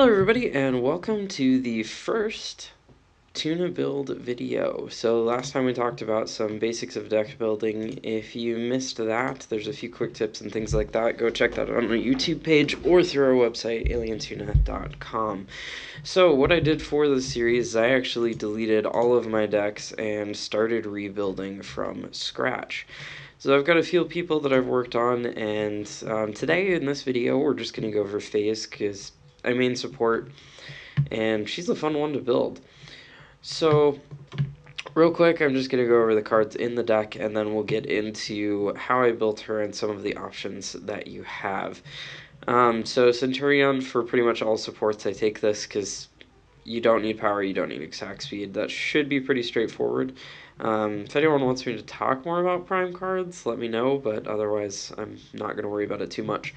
Hello everybody and welcome to the first Tuna build video. So last time we talked about some basics of deck building. If you missed that, there's a few quick tips and things like that. Go check that out on our YouTube page or through our website, alientuna.com. So what I did for this series is I actually deleted all of my decks and started rebuilding from scratch. So I've got a few people that I've worked on, and today in this video we're just going to go over FaZe because I main support and she's a fun one to build. So real quick, I'm just going to go over the cards in the deck and then we'll get into how I built her and some of the options that you have. So Centurion, for pretty much all supports, I take this because you don't need power, you don't need attack speed. That should be pretty straightforward. If anyone wants me to talk more about prime cards, let me know, but otherwise I'm not going to worry about it too much.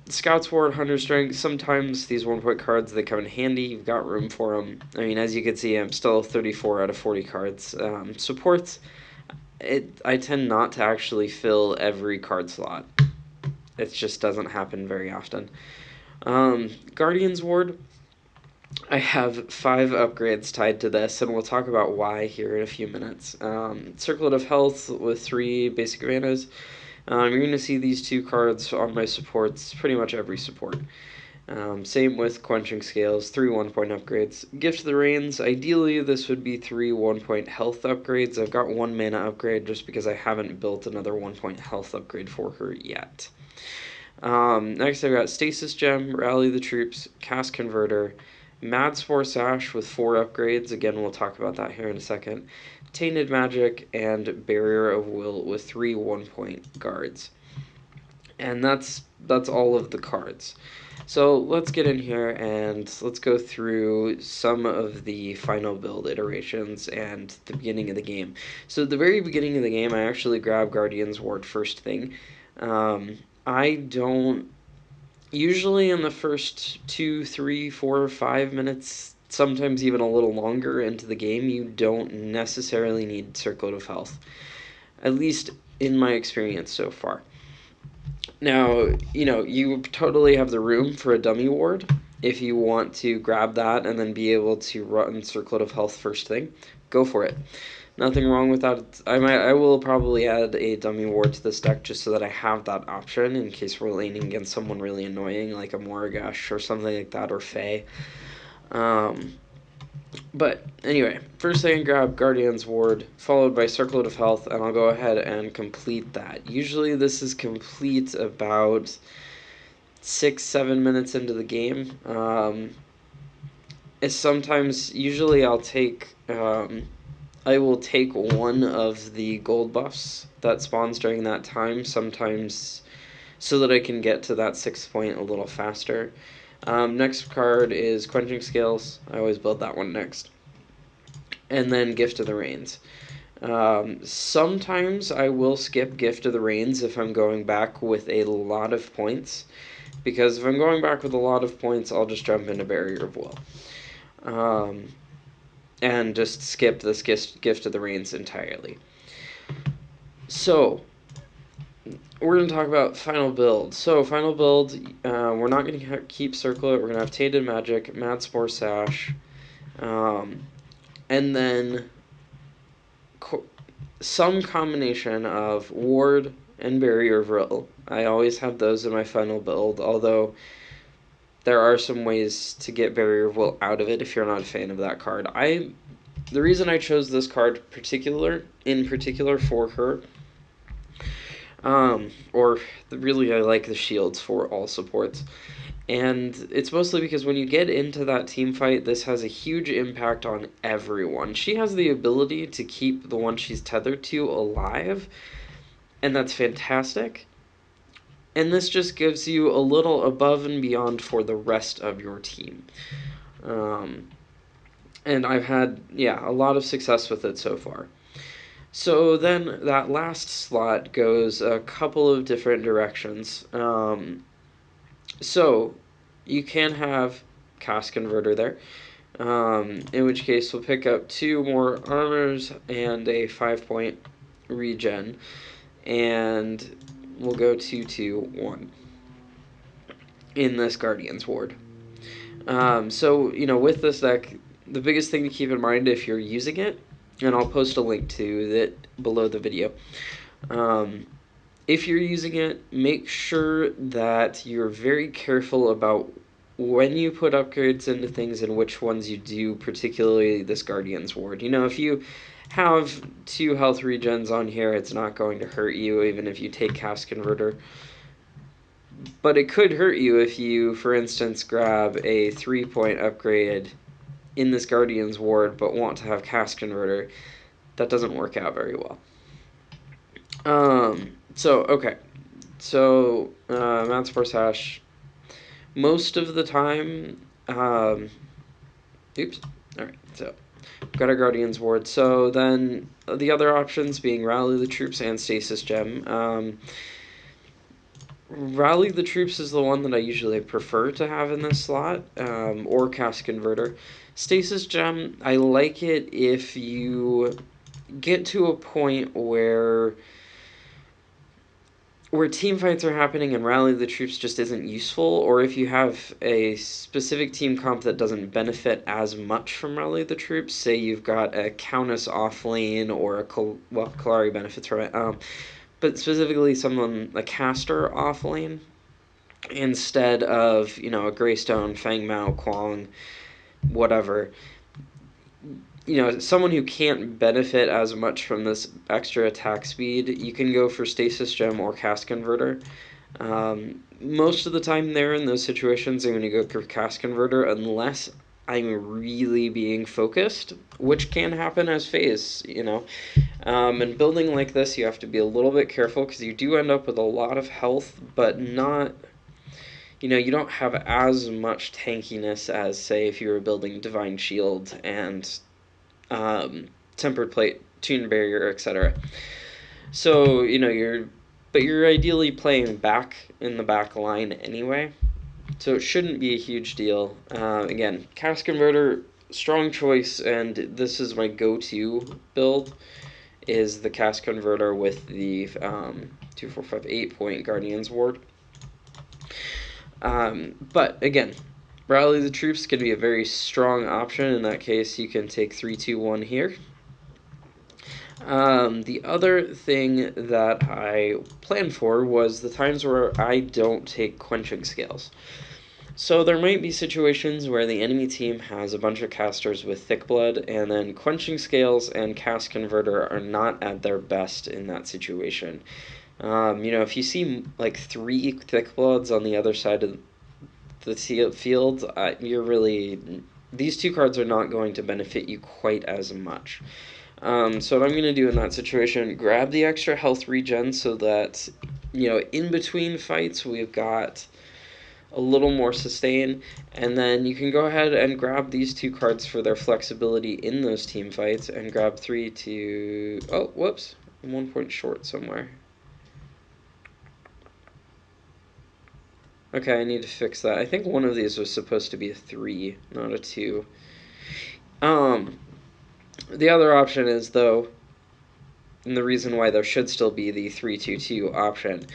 Scouts Ward, Hunter Strength, sometimes these 1-point cards, they come in handy. You've got room for them. I mean, as you can see, I'm still 34 out of 40 cards. Supports, I tend not to actually fill every card slot. It just doesn't happen very often. Guardians Ward, I have 5 upgrades tied to this, and we'll talk about why here in a few minutes. Circlet of Health with 3 basic manas. You're going to see these 2 cards on my supports, pretty much every support. Same with Quenching Scales, 3 1-point upgrades. Gift of the Reins, ideally this would be 3 1-point health upgrades. I've got 1 mana upgrade just because I haven't built another 1-point health upgrade for her yet. Next I've got Stasis Gem, Rally the Troops, Cast Converter, Mad Spore Sash with 4 upgrades, again we'll talk about that here in a second, Tainted Magic, and Barrier of Will with 3 1-point guards. And that's all of the cards. So let's get in here and let's go through some of the final build iterations and the beginning of the game. So at the very beginning of the game, I actually grab Guardian's Ward first thing. I don't... Usually in the first 2, 3, 4, 5 minutes, sometimes even a little longer into the game, you don't necessarily need Circlet of Health. At least in my experience so far. Now, you totally have the room for a dummy ward if you want to grab that and then be able to run Circlet of Health first thing. Go for it. Nothing wrong with that. I will probably add a dummy ward to this deck just so that I have that option in case we're laning against someone really annoying like a Moragash or something like that, or Faye. But anyway, first thing I grab Guardian's Ward, followed by Circlet of Health, and I'll go ahead and complete that. Usually this is complete about 6-7 minutes into the game. Usually I will take one of the gold buffs that spawns during that time, sometimes so that I can get to that 6th point a little faster. Next card is Quenching Scales. I always build that one next. And then Gift of the Reins. Sometimes I will skip Gift of the Reins if I'm going back with a lot of points, because if I'm going back with a lot of points, I'll just jump into Barrier of Will. And just skip this Gift of the Reins entirely. So, we're going to talk about final build. So, final build, we're not going to keep Circlet. We're going to have Tainted Magic, Mad Spore Sash, and then some combination of Ward and Barrier of Will. I always have those in my final build, although there are some ways to get Barrier of Will out of it if you're not a fan of that card. The reason I chose this card in particular for her, really I like the shields for all supports, and it's mostly because when you get into that team fight, this has a huge impact on everyone. She has the ability to keep the one she's tethered to alive, and that's fantastic. And this just gives you a little above and beyond for the rest of your team. And I've had, a lot of success with it so far. So then that last slot goes a couple of different directions. So you can have Cast Converter there, in which case we'll pick up 2 more armors and a 5-point regen, and we'll go 2-2-1 in this Guardian's Ward. So, with this deck, the biggest thing to keep in mind if you're using it, and I'll post a link to that below the video. If you're using it, make sure that you're very careful about when you put upgrades into things and which ones you do, particularly this Guardian's Ward. If you have 2 health regens on here, it's not going to hurt you, even if you take Cast Converter. But it could hurt you if you, for instance, grab a 3-point upgrade in this Guardian's Ward but want to have Cast Converter. That doesn't work out very well. Okay. So, Mount Sports Hash, most of the time, oops. Alright, so, got our Guardian's Ward. So then, the other options being Rally the Troops and Stasis Gem. Rally the Troops is the one that I usually prefer to have in this slot, or Cast Converter. Stasis Gem, I like it if you get to a point where team fights are happening and Rally the Troops just isn't useful, or if you have a specific team comp that doesn't benefit as much from Rally the Troops, say you've got a Countess off lane or Kalari benefits from it, but specifically someone, a caster off lane, instead of, a Greystone, Fang Mao, Kwang, whatever. Someone who can't benefit as much from this extra attack speed, you can go for Stasis Gem or Cast Converter. Most of the time there in those situations, I'm going to go for Cast Converter unless I'm really being focused, which can happen as phase, And building like this, you have to be a little bit careful because you do end up with a lot of health, but not... you don't have as much tankiness as, say, if you were building Divine Shield and Tempered Plate, Tune Barrier, etc. So, you're ideally playing back in the back line anyway, so it shouldn't be a huge deal. Again, Cast Converter, strong choice, and this is my go-to build, is the Cast Converter with the 2, 4, 5, 8-point Guardian's Ward. But again, Rally the Troops can be a very strong option. In that case, you can take 3, 2, 1 here. The other thing that I planned for was the times where I don't take Quenching Scales. So there might be situations where the enemy team has a bunch of casters with Thick Blood, and then Quenching Scales and Cast Converter are not at their best in that situation. If you see like 3 Thick Bloods on the other side of the field, these 2 cards are not going to benefit you quite as much. So what I'm going to do in that situation, grab the extra health regen so that, in between fights we've got a little more sustain, and then you can go ahead and grab these 2 cards for their flexibility in those team fights, and grab 3 to... Oh, whoops, I'm 1 point short somewhere. Okay, I need to fix that. I think one of these was supposed to be a 3, not a 2. The other option is, though, and the reason why there should still be the 3-2-2 option,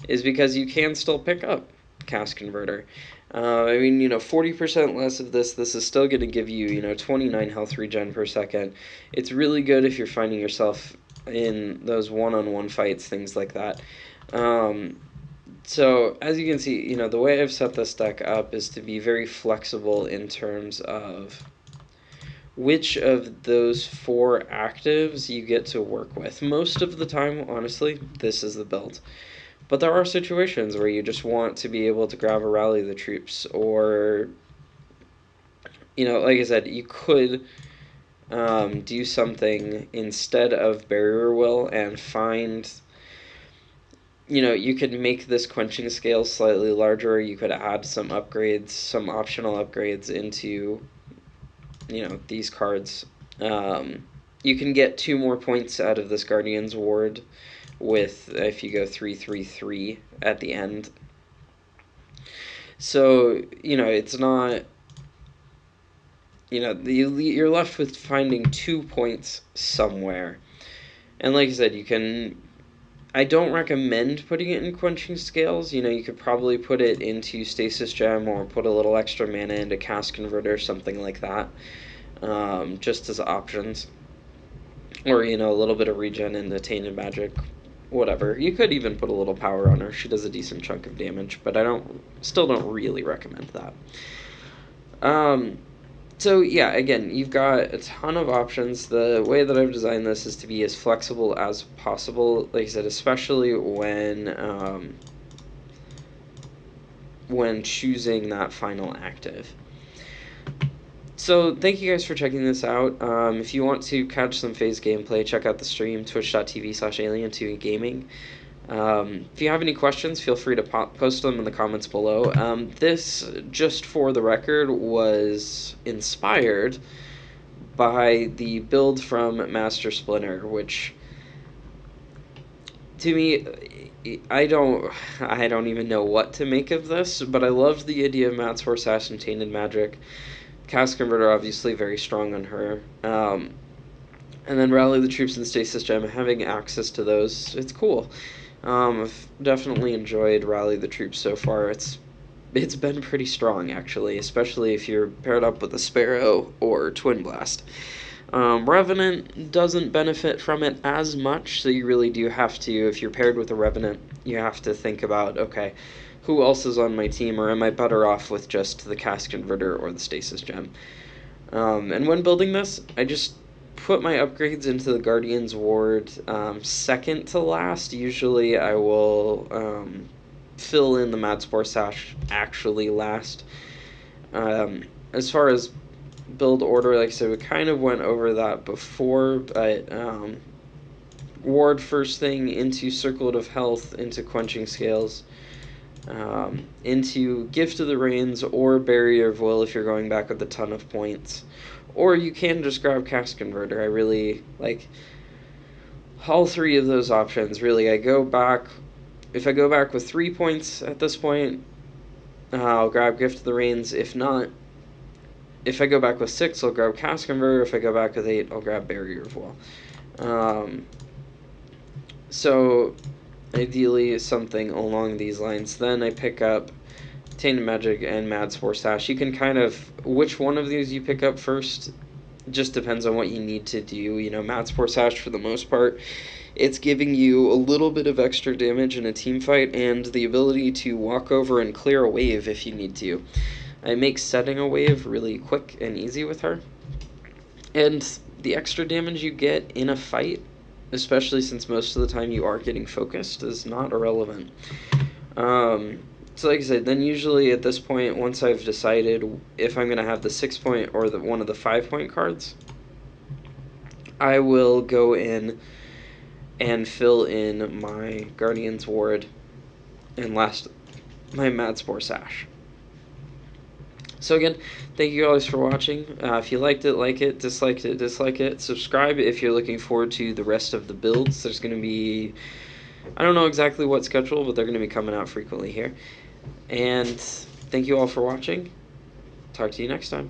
is because you can still pick up Cast Converter. 40% less of this is still going to give you, 29 health regen per second. It's really good if you're finding yourself in those one-on-one fights, things like that. So, as you can see, the way I've set this deck up is to be very flexible in terms of which of those 4 actives you get to work with. Most of the time, honestly, this is the build. But there are situations where you just want to be able to grab a Rally the Troops, or, like I said, you could do something instead of Barrier Will and find... you could make this Quenching Scale slightly larger. You could add some upgrades, some optional upgrades into, these cards. You can get 2 more points out of this Guardian's Ward with, if you go 3-3-3 at the end. So, it's not... you're left with finding 2 points somewhere. And like I said, you can I don't recommend putting it in quenching scales. You know, you could probably put it into stasis gem or put a little extra mana into cast converter, something like that, just as options. Or, you know, a little bit of regen into tainted magic, whatever. You could even put a little power on her. She does a decent chunk of damage, but I still don't really recommend that. So yeah, again, you've got a ton of options. The way that I've designed this is to be as flexible as possible. Like I said, especially when choosing that final active. So thank you guys for checking this out. If you want to catch some phase gameplay, check out the stream, twitch.tv/alien2gaming. If you have any questions, feel free to post them in the comments below. This, just for the record, was inspired by the build from Master Splinter, which, to me, I don't even know what to make of this, but I loved the idea of Matt's Horse Ash and Tainted Magic. Cast Converter, obviously, very strong on her. And then Rally the Troops and Stasis Gem, having access to those, it's cool. I've definitely enjoyed Rally the Troops so far. It's been pretty strong, actually, especially if you're paired up with a Sparrow or Twin Blast. Revenant doesn't benefit from it as much, so you really do have to, if you're paired with a Revenant, you have to think about, okay, who else is on my team, or am I better off with just the Cast Converter or the Stasis Gem? And when building this, I just put my upgrades into the Guardian's Ward second to last. Usually I will fill in the Madspore Sash actually last. As far as build order, like I said, we kind of went over that before, but Ward first thing, into Circlet of Health, into Quenching Scales, into Gift of the Rains or Barrier of Will if you're going back with a ton of points. Or you can just grab Cast Converter. I really like all three of those options. Really, if I go back with 3 points at this point, I'll grab Gift of the Rains. If not, if I go back with 6, I'll grab Cast Converter. If I go back with 8, I'll grab Barrier of Will. So ideally something along these lines. Then I pick up Tainted Magic and Madspore Sash. You can kind of, which one of these you pick up first just depends on what you need to do. You know, Madspore Sash, for the most part, it's giving you a little bit of extra damage in a team fight and the ability to walk over and clear a wave if you need to. It makes setting a wave really quick and easy with her. And the extra damage you get in a fight, especially since most of the time you are getting focused, is not irrelevant. So like I said, then usually at this point, once I've decided if I'm going to have the 6-point or one of the 5-point cards, I will go in and fill in my Guardian's Ward and last my Madspore Sash. So again, thank you guys for watching. If you liked it, like it. Disliked it, dislike it. Subscribe if you're looking forward to the rest of the builds. There's going to be, I don't know exactly what schedule, but they're going to be coming out frequently here. And thank you all for watching. Talk to you next time.